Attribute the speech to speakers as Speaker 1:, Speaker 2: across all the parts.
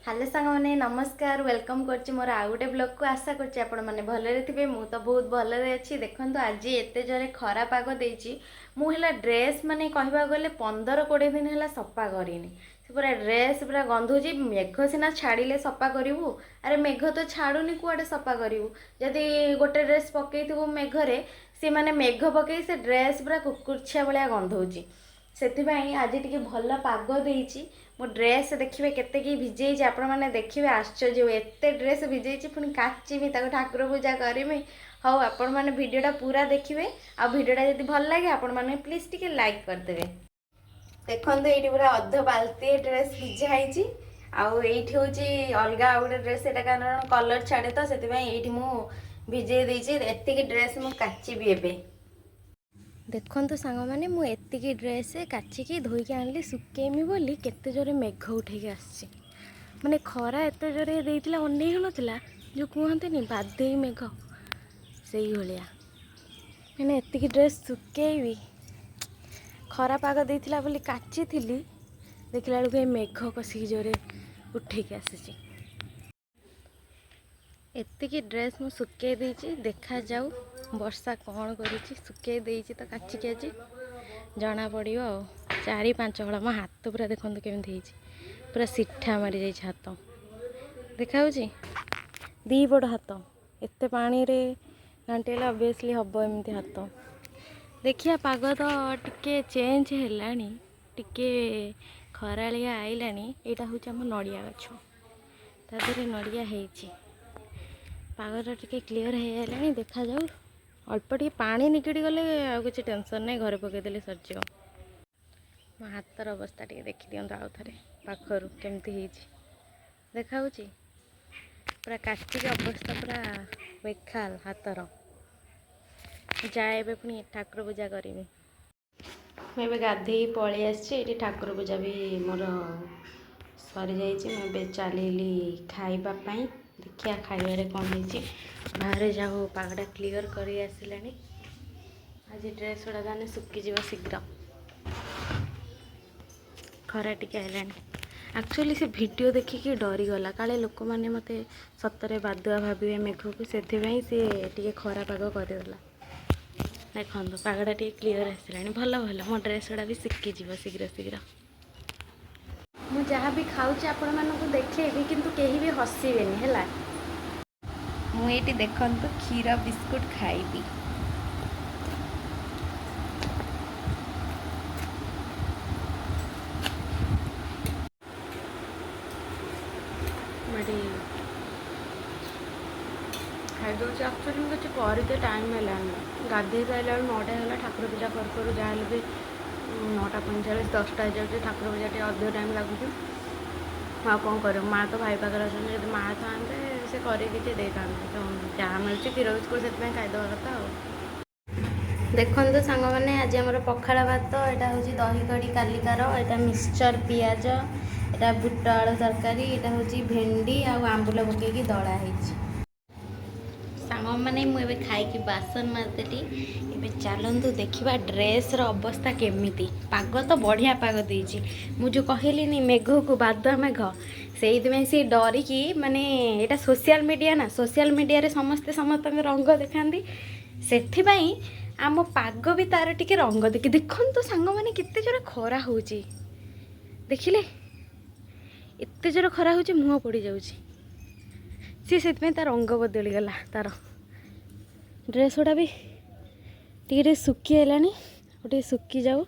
Speaker 1: Hello सांग मैंने नमस्कार वेलकम करछि मोर आउ गोटे ब्लॉग को आशा करछि आपण माने भलरे थिबे। मु तो बहुत भलरे अछि। देखंतु आज एते जोरे खरा पाग देछि। मु हला ड्रेस माने कहबा गले 15-20 दिन हला सफा करिनी। से पूरा ड्रेस पूरा गंधुजी। मेघ सिना छाड़िले सफा करिवु। अरे मेघ तो छाड़ुनी कुआडे सफा करिवु। जदि गोटे ड्रेस पकेइथिबु मेघरे से माने मेघ पकेइ से ड्रेस पूरा कुकुरछिया भलिया गंधौछि। ସେଥିପାଇଁ ଆଜି ଟିକେ ଭଲ ପାଗ ଦେଇଛି। ମୋ ଡ୍ରେସ୍ ଦେଖିବେ କେତେକି ଭିଜେଇଛି, ଆପଣମାନେ ଦେଖିବେ ଆଶ୍ଚର୍ଯ୍ୟ ହେବେ। ଏତେ ଡ୍ରେସ୍ ଭିଜେଇଛି, ପୁଣି କାଚିବି ତାକୁ, ଠାକୁର ପୂଜା କରିବି। ହଉ ଆପଣମାନେ ଭିଡ଼ିଓଟା ପୁରା ଦେଖିବେ। ଆଉ ଭିଡ଼ିଓଟା ଯଦି ଭଲ ଲାଗେ ଆପଣମାନେ ପ୍ଲିଜ୍ ଟିକେ ଲାଇକ୍ କରିଦେବେ। ଦେଖନ୍ତୁ ଏଇଠି ପୁରା ଅଧ ବାଲ୍ଟି ଡ୍ରେସ୍ ଭିଜା ହେଇଛି। ଆଉ ଏଇଠି ହେଉଛି ଅଲଗା ଆଉ ଗୋଟେ ଡ୍ରେସ୍, ସେଇଟା କାରଣ କଲର୍ ଛାଡ଼େ ତ ସେଥିପାଇଁ ଏଇଠି ମୁଁ ଭିଜେଇ ଦେଇଛି। ଏତିକି ଡ୍ରେସ୍ ମୁଁ କାଚିବି ଏବେ। ଦେଖନ୍ତୁ ସାଙ୍ଗମାନେ, ମୁଁ ଏତିକି ଡ୍ରେସ୍ କାଚିକି ଧୋଇକି ଆଣିଲି ଶୁଖେଇମି ବୋଲି। କେତେ ଜୋରେ ମେଘ ଉଠେଇକି ଆସିଛି। ମାନେ ଖରା ଏତେ ଜୋରେ ଦେଇଥିଲା, ଅନେଇ ହେଉନଥିଲା। ଯେଉଁ କୁହନ୍ତିନି ବାଦେଇ ମେଘ, ସେଇଭଳିଆ। ମାନେ ଏତିକି ଡ୍ରେସ୍ ଶୁଖେଇବି। ଖରା ପାଗ ଦେଇଥିଲା ବୋଲି କାଚିଥିଲି, ଦେଖିଲା ବେଳକୁ ଏ ମେଘ କଷିକି ଜୋରେ ଉଠେଇକି ଆସିଛି। ଏତିକି ଡ୍ରେସ୍ ମୁଁ ଶୁଖେଇ ଦେଇଛି। ଦେଖାଯାଉ ବର୍ଷା କ'ଣ କରୁଛି। ଶୁଖେଇ ଦେଇଛି ତ କାଚିକି ଆଜି, ଜଣା ପଡ଼ିବ ଆଉ। 4-5 ହଳ। ମୋ ହାତ ପୁରା ଦେଖନ୍ତୁ କେମିତି ହେଇଛି, ପୁରା ସିଠା ମାରିଯାଇଛି ହାତ। ଦେଖାଯାଉଛି 2 ବଡ଼ ହାତ। ଏତେ ପାଣିରେ ଘାଣ୍ଟିଲେ ଅବଭିୟସ୍ଲି ହେବ ଏମିତି ହାତ। ଦେଖିବା ପାଗ ତ ଟିକେ ଚେଞ୍ଜ ହେଲାଣି, ଟିକେ ଖରାଳିଆ ଆଇଲାଣି। ଏଇଟା ହେଉଛି ଆମ ନଡ଼ିଆ ଗଛ, ତା ଦେହରେ ନଡ଼ିଆ ହେଇଛି। ପାଗଟା ଟିକେ କ୍ଲିଅର୍ ହେଇଗଲାଣି। ଦେଖାଯାଉ, ଅଳ୍ପ ଟିକେ ପାଣି ନିଗିଡ଼ି ଗଲେ ଆଉ କିଛି ଟେନସନ୍ ନାହିଁ, ଘରେ ପକାଇଦେଲେ ସରିଯିବ। ମୋ ହାତର ଅବସ୍ଥା ଟିକେ ଦେଖିଦିଅନ୍ତୁ ଆଉ ଥରେ ପାଖରୁ କେମିତି ହେଇଛି। ଦେଖାଯାଉଛି ପୁରା କାଚିକି ଅବସ୍ଥା ପୁରା ବେଖାଲ ହାତର। ଯାଏ ଏବେ ପୁଣି ଠାକୁର ପୂଜା କରିବି। ମୁଁ ଏବେ ଗାଧେଇ ପଳେଇ ଆସିଛି। ଏଇଠି ଠାକୁର ପୂଜା ବି ମୋର ସରିଯାଇଛି। ମୁଁ ଏବେ ଚାଲିଲି ଖାଇବା ପାଇଁ। ଦେଖିବା ଖାଇବାରେ କ'ଣ ହେଇଛି। ବାହାରେ ଯାଉ ପାଗଟା କ୍ଲିଅର୍ କରି ଆସିଲାଣି। ଆଜି ଡ୍ରେସ୍ ଗୁଡ଼ା ତାହେଲେ ଶୁଖିଯିବ ଶୀଘ୍ର। ଖରା ଟିକେ ହେଲାଣି। ଆକ୍ଚୁଆଲି ସେ ଭିଡ଼ିଓ ଦେଖିକି ଡରିଗଲା, କାଳେ ଲୋକମାନେ ମୋତେ ସତରେ ବାଦୁଆ ଭାବିବେ ମେଘକୁ। ସେଥିପାଇଁ ସେ ଟିକେ ଖରା ପାଗ କରିଦେଲା। ଦେଖନ୍ତୁ ପାଗଟା ଟିକେ କ୍ଲିଅର୍ ଆସିଲାଣି। ଭଲ ଭଲ, ମୋ ଡ୍ରେସ୍ ଗୁଡ଼ା ବି ଶୁଖିଯିବ ଶୀଘ୍ର ଶୀଘ୍ର। ମୁଁ ଯାହା ବି ଖାଉଛି ଆପଣମାନଙ୍କୁ ଦେଖେଇବି, କିନ୍ତୁ କେହି ବି ହସିବେନି ହେଲା। ମୁଁ ଏଇଠି ଦେଖନ୍ତୁ କ୍ଷୀର ବିସ୍କୁଟ୍ ଖାଇବି। ଖାଇଦେଉଛି। ଆକ୍ଚୁଆଲି ମୁଁ କିଛି କରିତେ ଟାଇମ୍ ହେଲାନି। ଗାଧେଇ ସାରିଲା ବେଳକୁ 9ଟା ହେଇଗଲା। ଠାକୁର ପୂଜା କରୁ କରୁ ଯାହା ହେଲେ ବି 9:45-10ଟା ହେଇଯାଉଛି। ଠାକୁର ପୂଜା ଟିକେ ଅଧିକ ଟାଇମ୍ ଲାଗୁଛି। ଆଉ କ'ଣ କରିବ, ମାଆ ତ ଭାଇ ପାଖରେ ଅଛନ୍ତି। ଯଦି ମାଆ ଥାନ୍ତେ ସେ କରିକି ଟିକେ ଦେଇଥାନ୍ତେ। ତ ଯାହା ମିଳୁଛି କ୍ଷୀର ବିସ୍କୁଟ୍, ସେଥିପାଇଁ ଖାଇଦେବା କଥା ଆଉ। ଦେଖନ୍ତୁ ସାଙ୍ଗମାନେ, ଆଜି ଆମର ପଖାଳ ଭାତ। ଏଇଟା ହେଉଛି ଦହି କଡ଼ି କାଲିକାର। ଏଇଟା ମିକ୍ସଚର୍ ପିଆଜ, ଏଇଟା ବୁଟ ଆଳୁ ତରକାରୀ, ଏଇଟା ହେଉଛି ଭେଣ୍ଡି ଆଉ ଆମ୍ବୁଲ ପକେଇକି ଦଳା ହେଇଛି। ସାଙ୍ଗମାନେ, ମୁଁ ଏବେ ଖାଇକି ବାସନ ମାଜିଦେଲି। ଏବେ ଚାଲନ୍ତୁ ଦେଖିବା ଡ୍ରେସ୍ର ଅବସ୍ଥା କେମିତି। ପାଗ ତ ବଢ଼ିଆ ପାଗ ଦେଇଛି। ମୁଁ ଯେଉଁ କହିଲିନି ମେଘକୁ ବାଦୁଆ ମେଘ, ସେଇଥିପାଇଁ ସେ ଡରିକି, ମାନେ ଏଇଟା ସୋସିଆଲ୍ ମିଡ଼ିଆ ନା, ସୋସିଆଲ୍ ମିଡ଼ିଆରେ ସମସ୍ତେ ସମସ୍ତଙ୍କ ରଙ୍ଗ ଦେଖାନ୍ତି। ସେଥିପାଇଁ ଆମ ପାଗ ବି ତାର ଟିକେ ରଙ୍ଗ ଦେଖନ୍ତୁ ସାଙ୍ଗମାନେ, କେତେ ଜୋର ଖରା ହେଉଛି ଦେଖିଲେ। ଏତେ ଜୋର ଖରା ହେଉଛି, ମୁହଁ ପୋଡ଼ିଯାଉଛି। ସିଏ ସେଥିପାଇଁ ତା ରଙ୍ଗ ବଦଳିଗଲା। ତାର ଡ୍ରେସ୍ ଗୁଡ଼ା ବି ଟିକେ ଟିକେ ଶୁଖି ହେଲାଣି। ଆଉ ଟିକେ ଶୁଖିଯାଉ।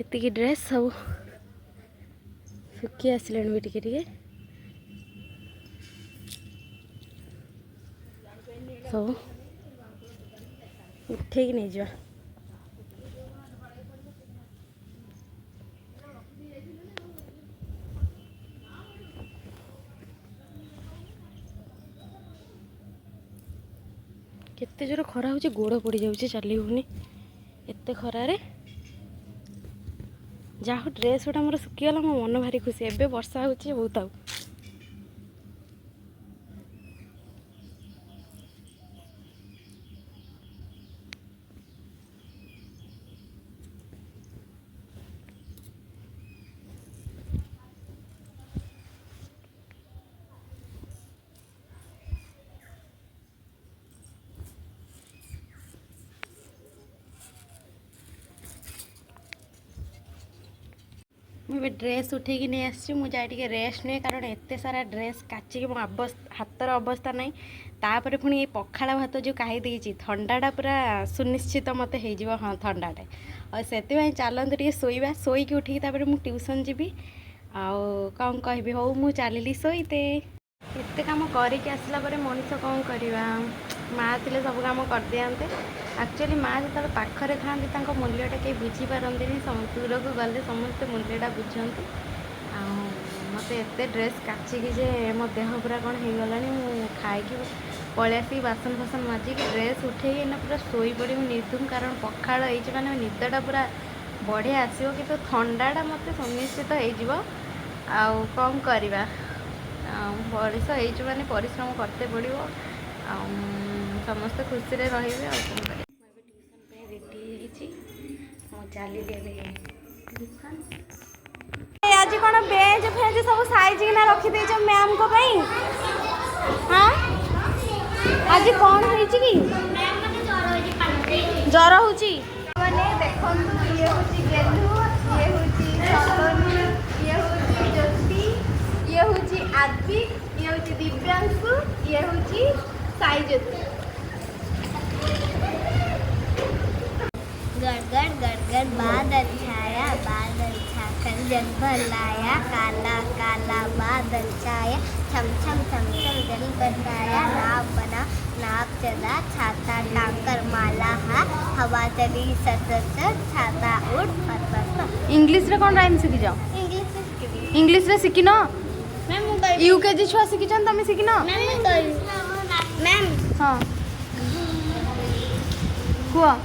Speaker 1: ଏତିକି ଡ୍ରେସ୍ ସବୁ ଶୁଖି ଆସିଲାଣି ବି ଟିକେ ଟିକେ। ସବୁ ଉଠେଇକି ନେଇଯିବା। କେତେ ଜୋର ଖରା ହେଉଛି, ଗୋଡ଼ ପଡ଼ିଯାଉଛି, ଚାଲି ହେଉନି ଏତେ ଖରାରେ। ଯାହା ହଉ ଡ୍ରେସ୍ ଗୁଡ଼ା ମୋର ଶୁଖିଗଲା, ମୋ ମନ ଭାରି ଖୁସି। ଏବେ ବର୍ଷା ହେଉଛି ବହୁତ। ଆଉ मुझे ड्रेस उठेकी नहीं आसी मुझे रेस्ट नहीं कारण एत सारा ड्रेस काचिक मो हाथर अवस्था नहीं तापर पुणी ये पखाड़ भात जो कही थंडाटा पूरा सुनिश्चित मत हो हाँ थंडाटे और से चलते टे शोवा शोक उठिकी मुझे ट्यूशन जी आउ कौन कह हूँ मुझे चलि शोते एत कम करके आसला मनीष कौन करवा माँ थे सब कम कर दिखाते एक्चुअली माँ जो पाखरे था मूल्यटा कहीं बुझीपारती दूर को गले समस्ते मूल्यटा बुझती मत एत ड्रेस काचिकी जे मो देह पूरा कौन हो गला खाई पलि आसिक बासन फासन माजिकी ड्रेस उठे पूरा शोई पड़ी निर्धूम कारण पखाड़ हो मैंने निदटा पूरा बढ़िया आसो कि थंडाटा मत सुनिश्चित हो कौन करवा बरिश हो मैंने परिश्रम करते पड़ो समस्ते खुशी रे रही ट्यूशन रेडी चली आज कौन बेंच फेंच सब साइज किना रखी मैम को हाँ आज कौन कि जर हो देखो ये हूँ गेलू ये हूँ ये हूँ ज्योति ये हूँ आदि ये हूँ दिव्यांशु ये हूँ साई ज्योति
Speaker 2: गड़गड़ गड़गड़ बादल छाया जग भर लाया काला काला बादल छाया छम छम छम छम जल बरसाया नाव बना नाव चला छाता टांकर माला हा हवा चली सर छाता उड़ फर
Speaker 1: इंग्लिश रे कौन राइम सीखी जाओ इंग्लिश रे सीखी न यूकेजी छुआ सीखी तुम सीखी न
Speaker 2: मैम
Speaker 1: हाँ कुह